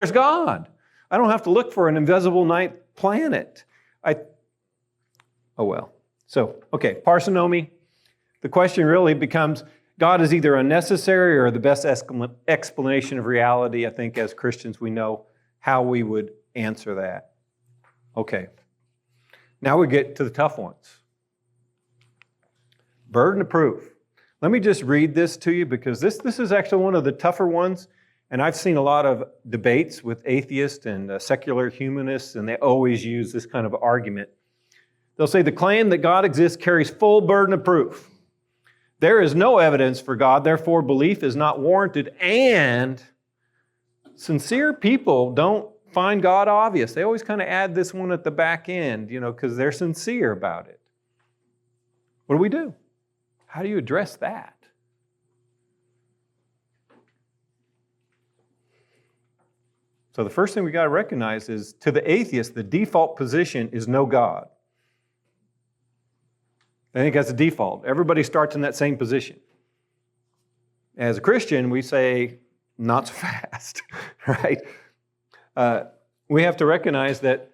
there's God. I don't have to look for an invisible night planet. Oh well. So, okay, parsimony. The question really becomes, God is either unnecessary or the best explanation of reality. I think as Christians we know how we would answer that. Okay. Now we get to the tough ones. Burden of proof. Let me just read this to you because this is actually one of the tougher ones. And I've seen a lot of debates with atheists and secular humanists, and they always use this kind of argument. They'll say the claim that God exists carries full burden of proof. There is no evidence for God, therefore belief is not warranted, and sincere people don't find God obvious. They always kind of add this one at the back end, because they're sincere about it. What do we do? How do you address that? So the first thing we got to recognize is, to the atheist, the default position is no God. I think that's the default. Everybody starts in that same position. As a Christian, we say, not so fast, right? We have to recognize that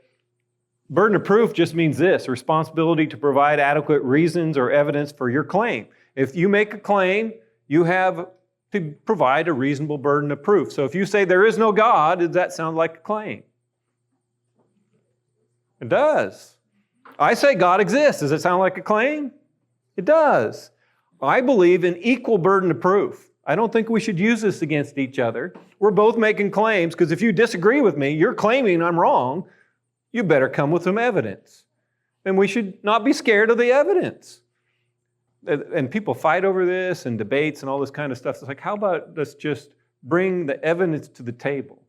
burden of proof just means this: responsibility to provide adequate reasons or evidence for your claim. If you make a claim, you have to provide a reasonable burden of proof. So if you say there is no God, does that sound like a claim? It does. I say God exists. Does it sound like a claim? It does. I believe in equal burden of proof. I don't think we should use this against each other. We're both making claims, because if you disagree with me, you're claiming I'm wrong, you better come with some evidence. And we should not be scared of the evidence. And people fight over this and debates and all this kind of stuff. It's like, how about let's just bring the evidence to the table?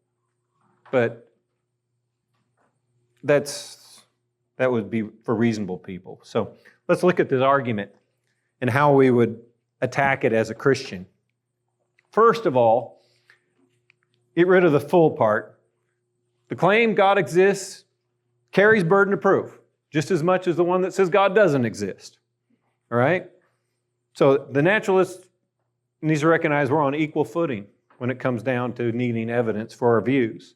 But that would be for reasonable people. So let's look at this argument and how we would attack it as a Christian. First of all, get rid of the full part. The claim God exists carries burden of proof just as much as the one that says God doesn't exist. All right? So the naturalist needs to recognize we're on equal footing when it comes down to needing evidence for our views.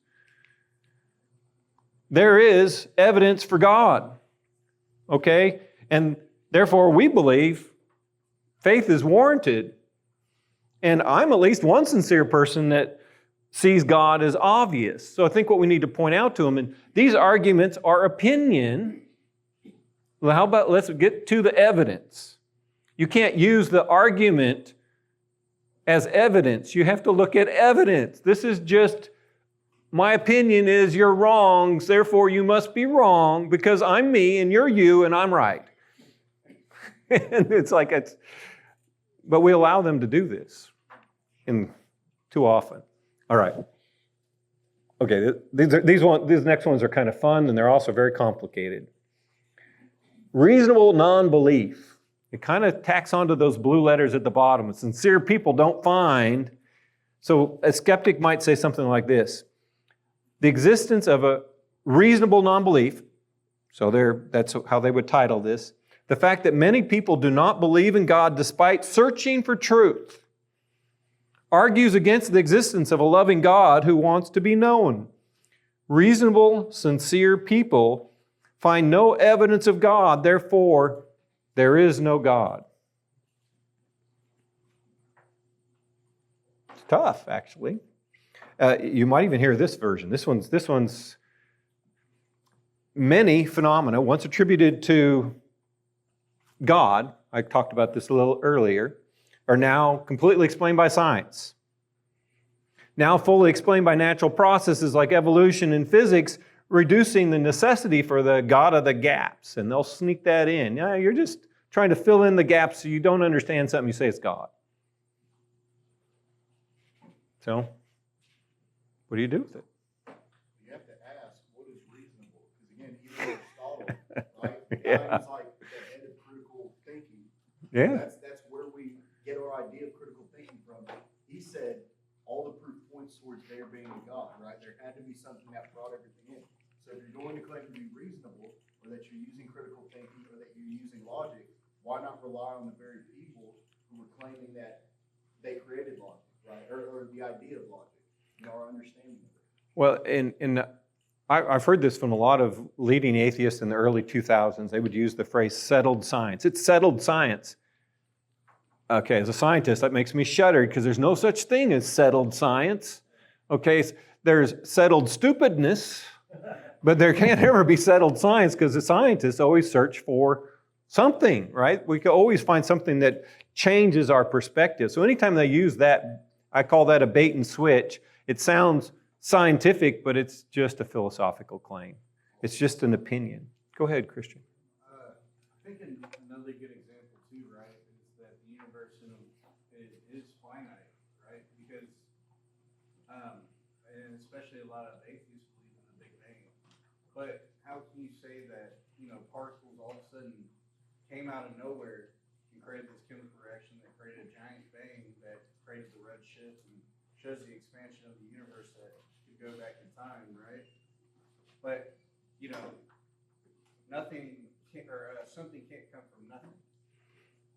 There is evidence for God, okay? And therefore we believe faith is warranted. And I'm at least one sincere person that sees God as obvious. So I think what we need to point out to them, and these arguments are opinion. Well, how about let's get to the evidence. You can't use the argument as evidence. You have to look at evidence. This is just, my opinion is you're wrong, therefore you must be wrong because I'm me and you're you and I'm right. And but we allow them to do this too often. All right. Okay, these next ones are kind of fun, and they're also very complicated. Reasonable non-belief. It kind of tacks onto those blue letters at the bottom. Sincere people don't find. So a skeptic might say something like this: the existence of a reasonable non-belief, so that's how they would title this, the fact that many people do not believe in God despite searching for truth, argues against the existence of a loving God who wants to be known. Reasonable, sincere people find no evidence of God, therefore there is no God. It's tough, actually. You might even hear this version. This one's many phenomena once attributed to God, I talked about this a little earlier, are now completely explained by science. Now fully explained by natural processes like evolution and physics, reducing the necessity for the God of the gaps. And they'll sneak that in. Yeah, you're just trying to fill in the gaps so you don't understand something, you say it's God. So, what do you do with it? You have to ask, what is reasonable? Because again, even Aristotle, right? Yeah. He's like the head of critical thinking. Yeah. That's where we get our idea of critical thinking from. He said all the proof points towards there being a God, right? There had to be something that brought everything in. So if you're going to claim to be reasonable, or that you're using critical thinking, or that you're using logic, why not rely on the very people who were claiming that they created logic, right? Or the idea of logic, our understanding of it. Well, I've heard this from a lot of leading atheists in the early 2000s. They would use the phrase settled science. It's settled science. Okay, as a scientist, that makes me shudder because there's no such thing as settled science. Okay, there's settled stupidness, but there can't ever be settled science because the scientists always search for something, right? We can always find something that changes our perspective. So anytime they use that, I call that a bait and switch. It sounds scientific, but it's just a philosophical claim. It's just an opinion. Go ahead, Christian. I think another good example too, right, is that the universe is finite, right? Because, and especially a lot of atheists believe in the Big Bang. But how can you say that, particles all of a sudden came out of nowhere and created this chemical reaction that created a giant bang that created the red shift and shows the expansion of the universe that could go back in time, right? But, nothing something can't come from nothing.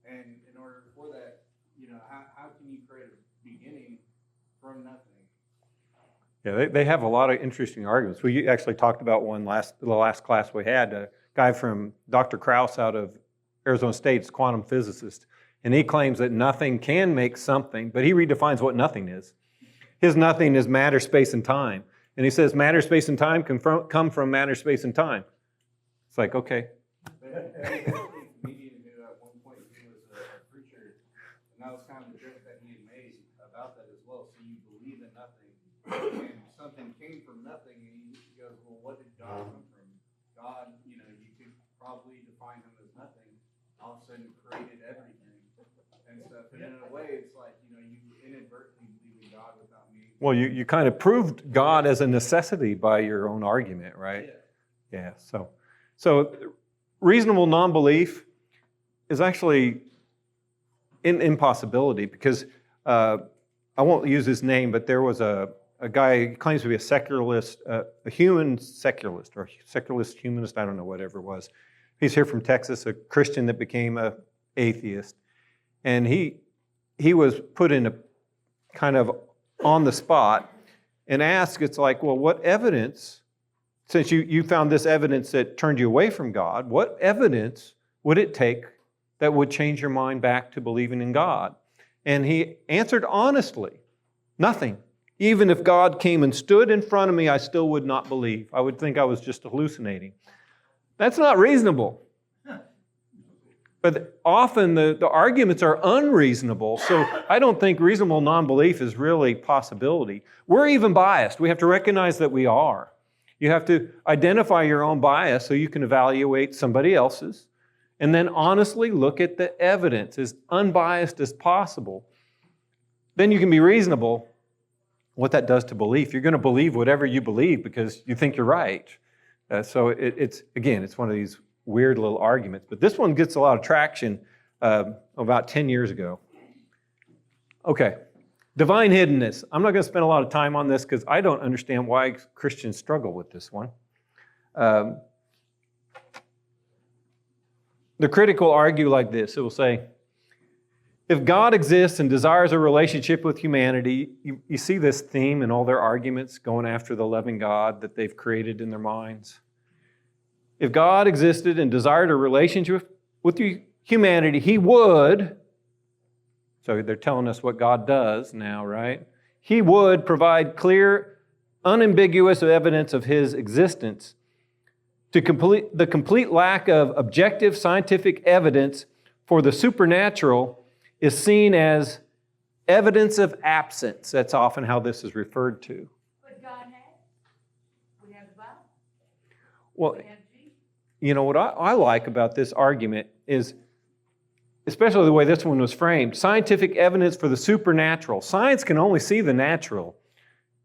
And in order for that, how can you create a beginning from nothing? Yeah, they have a lot of interesting arguments. We actually talked about one the last class we had. A guy from Dr. Krauss out of Arizona State's quantum physicist, and he claims that nothing can make something, but he redefines what nothing is. His nothing is matter, space, and time. And he says matter, space, and time can come from matter, space, and time. It's like, okay. But a comedian who at one point he was a preacher, and that was kind of the joke that he had made about that as well. So you believe in nothing, and something came from nothing, and he goes, well, what did God come from? God, you could probably define him as nothing, all of a sudden created everything and stuff. And in a way, it's like, you inadvertently believe in God without meaning. Well, you kind of proved God as a necessity by your own argument, right? Yeah. So reasonable non-belief is actually an impossibility because I won't use his name, but there was a guy who claims to be a secularist, a human secularist or secularist humanist, I don't know, whatever it was. He's here from Texas, a Christian that became an atheist. And he was put in a kind of on the spot and asked, it's like, well, what evidence, since you found this evidence that turned you away from God, what evidence would it take that would change your mind back to believing in God? And he answered honestly, nothing. Even if God came and stood in front of me, I still would not believe. I would think I was just hallucinating. That's not reasonable. But often the arguments are unreasonable, so I don't think reasonable non-belief is really a possibility. We're even biased. We have to recognize that we are. You have to identify your own bias so you can evaluate somebody else's, and then honestly look at the evidence as unbiased as possible. Then you can be reasonable. What that does to belief, you're going to believe whatever you believe because you think you're right. So it's one of these weird little arguments. But this one gets a lot of traction about 10 years ago. Okay, divine hiddenness. I'm not going to spend a lot of time on this because I don't understand why Christians struggle with this one. The critic will argue like this. It will say, if God exists and desires a relationship with humanity, you see this theme in all their arguments going after the loving God that they've created in their minds. If God existed and desired a relationship with humanity, He would, so they're telling us what God does now, right? He would provide clear, unambiguous evidence of His existence. The complete lack of objective scientific evidence for the supernatural is seen as evidence of absence. That's often how this is referred to. What God has? We have the Bible. Well, We have Jesus. you know what I like about this argument is, especially the way this one was framed, scientific evidence for the supernatural. Science can only see the natural.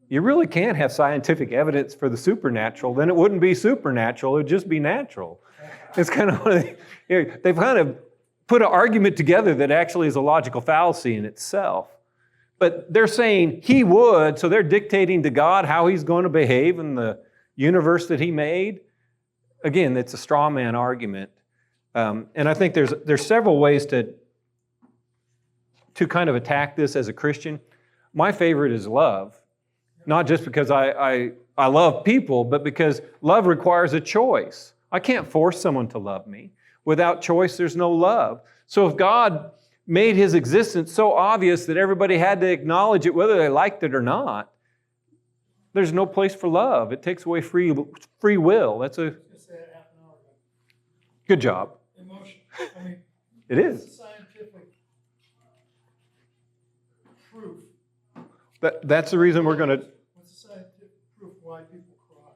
You really can't have scientific evidence for the supernatural. Then it wouldn't be supernatural. It would just be natural. It's kind of, they've kind of put an argument together that actually is a logical fallacy in itself. But they're saying He would, so they're dictating to God how He's going to behave in the universe that He made. Again, it's a straw man argument. And I think there's several ways to kind of attack this as a Christian. My favorite is love. Not just because I love people, but because love requires a choice. I can't force someone to love me. Without choice, there's no love. So if God made His existence so obvious that everybody had to acknowledge it whether they liked it or not, there's no place for love. It takes away free will. That's a Just say it half an hour ago. good job. Emotion. I mean, It what's is. the scientific proof? That's the reason we're going to... What's the scientific proof why people cry?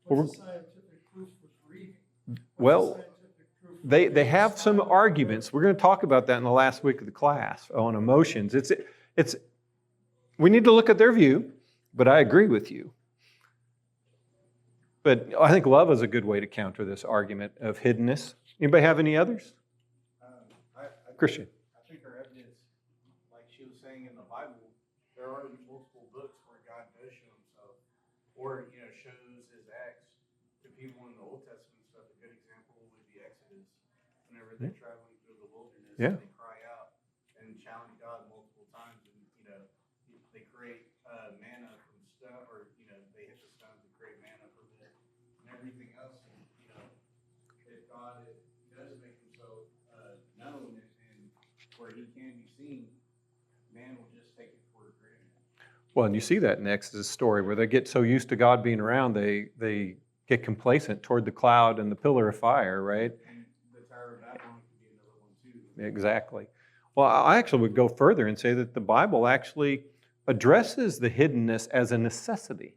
Well, What's the scientific proof for grieving? What's the Well, scientific proof for they being have some silent? arguments. We're going to talk about that in the last week of the class on emotions. It's we need to look at their view, but I agree with you. But I think love is a good way to counter this argument of hiddenness. Anybody have any others? Christian. I think our evidence, like she was saying in the Bible, there are multiple books where God does show Himself, or shows His acts to people in the Old Testament stuff. A good example would be Exodus, whenever they're traveling through the wilderness, Yeah. they cry out and challenge God multiple times, and they create manna from stone, or they hit the stones and create manna from it, and everything else. And if God does make Himself known and where He can be seen, man will just take it for granted. Well, and you see that in Exodus story where they get so used to God being around, they get complacent toward the cloud and the pillar of fire, right? And the Tower of Babylon could be another one too. Exactly. Well, I actually would go further and say that the Bible actually addresses the hiddenness as a necessity.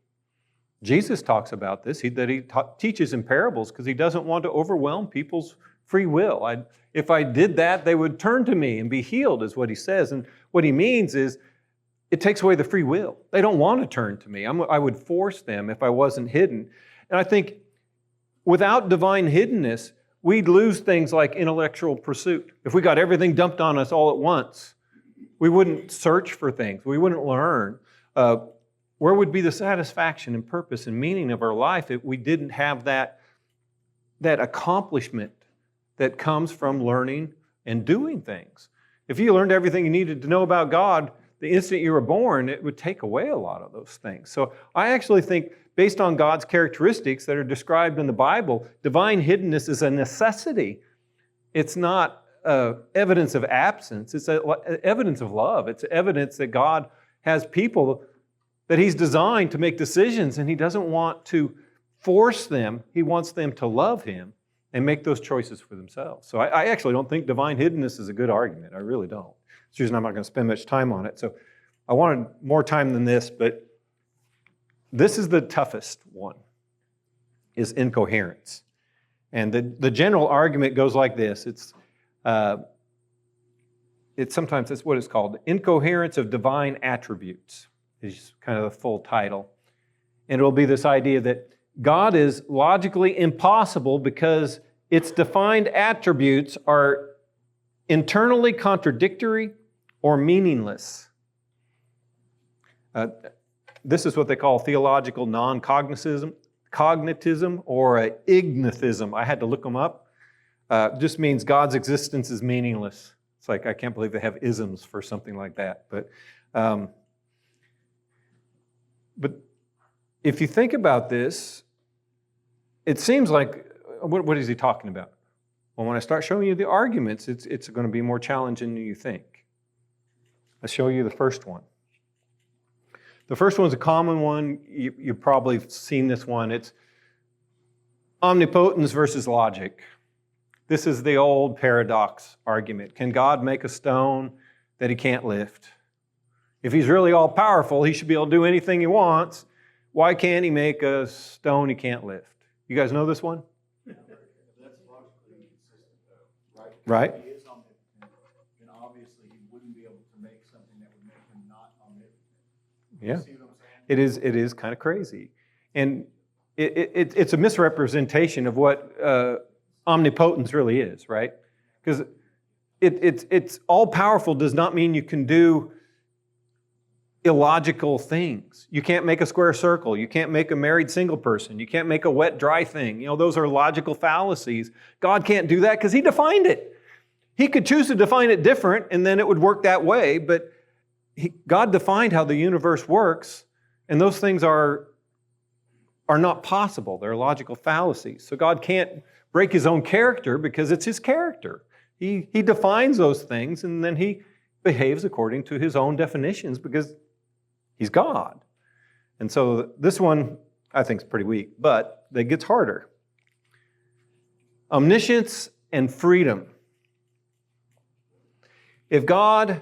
Jesus talks about this, that He teaches in parables because He doesn't want to overwhelm people's free will. If I did that, they would turn to me and be healed, is what He says. And what He means is it takes away the free will. They don't want to turn to me. I would force them if I wasn't hidden. And I think without divine hiddenness, we'd lose things like intellectual pursuit. If we got everything dumped on us all at once, we wouldn't search for things. We wouldn't learn. Where would be the satisfaction and purpose and meaning of our life if we didn't have that accomplishment that comes from learning and doing things? If you learned everything you needed to know about God the instant you were born, it would take away a lot of those things. So I actually think, based on God's characteristics that are described in the Bible, divine hiddenness is a necessity. It's not evidence of absence. It's evidence of love. It's evidence that God has people that He's designed to make decisions, and He doesn't want to force them. He wants them to love Him and make those choices for themselves. So I actually don't think divine hiddenness is a good argument. I really don't. It's the reason I'm not going to spend much time on it. So I wanted more time than this, but this is the toughest one, is incoherence. And the general argument goes like this. It's sometimes that's what it's called. Incoherence of divine attributes is kind of the full title. And it will be this idea that God is logically impossible because its defined attributes are internally contradictory or meaningless. This is what they call theological non-cognitism or ignitism. I had to look them up. Just means God's existence is meaningless. It's like, I can't believe they have isms for something like that. But if you think about this, it seems like, what is he talking about? Well, when I start showing you the arguments, it's going to be more challenging than you think. I'll show you the first one. The first one's a common one. You've probably seen this one. It's omnipotence versus logic. This is the old paradox argument. Can God make a stone that He can't lift? If He's really all-powerful, He should be able to do anything He wants. Why can't He make a stone He can't lift? You guys know this one? That's logically inconsistent, though, right? Right. If He is omnipotent, then obviously He wouldn't be able to make something that would make Him not omnipotent. Yeah. You see what I'm saying? It is kind of crazy. And it's a misrepresentation of what omnipotence really is, right? Because it's all-powerful does not mean you can do illogical things. You can't make a square circle. You can't make a married single person. You can't make a wet, dry thing. Those are logical fallacies. God can't do that because He defined it. He could choose to define it different, and then it would work that way, but God defined how the universe works, And those things are not possible. They're logical fallacies. So God can't break his own character because it's his character. He defines those things and then he behaves according to his own definitions because he's God. And so this one I think is pretty weak, but it gets harder. Omniscience and freedom. If God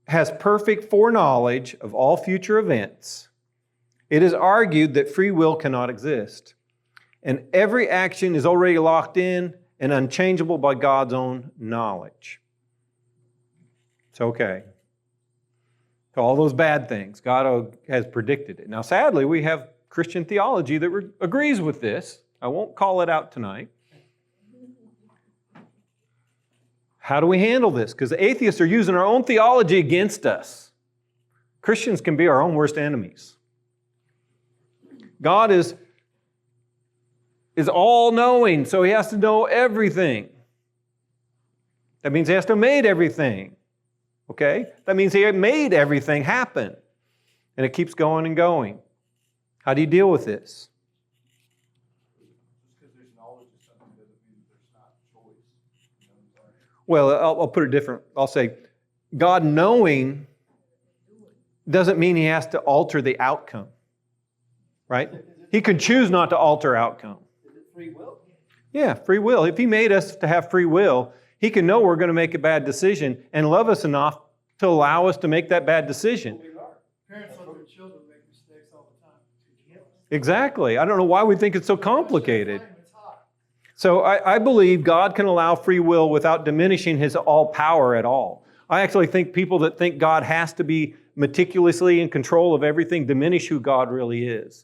has perfect foreknowledge of all future events, it is argued that free will cannot exist. And every action is already locked in and unchangeable by God's own knowledge. It's okay. So all those bad things, God has predicted it. Now, sadly, we have Christian theology that agrees with this. I won't call it out tonight. How do we handle this? Because the atheists are using our own theology against us. Christians can be our own worst enemies. God is all-knowing, so he has to know everything. That means he has to have made everything. Okay? That means he made everything happen. And it keeps going and going. How do you deal with this? Just because there's knowledge of something doesn't mean there's not choice. You know what I'm saying? Well, I'll put it different. I'll say, God knowing doesn't mean he has to alter the outcome. Right? He can choose not to alter outcome. Is it free will? Yeah, free will. If he made us to have free will, he can know we're going to make a bad decision and love us enough to allow us to make that bad decision. Parents let their children make mistakes all the time. Exactly. I don't know why we think it's so complicated. It's hard. So I believe God can allow free will without diminishing his all power at all. I actually think people that think God has to be meticulously in control of everything diminish who God really is.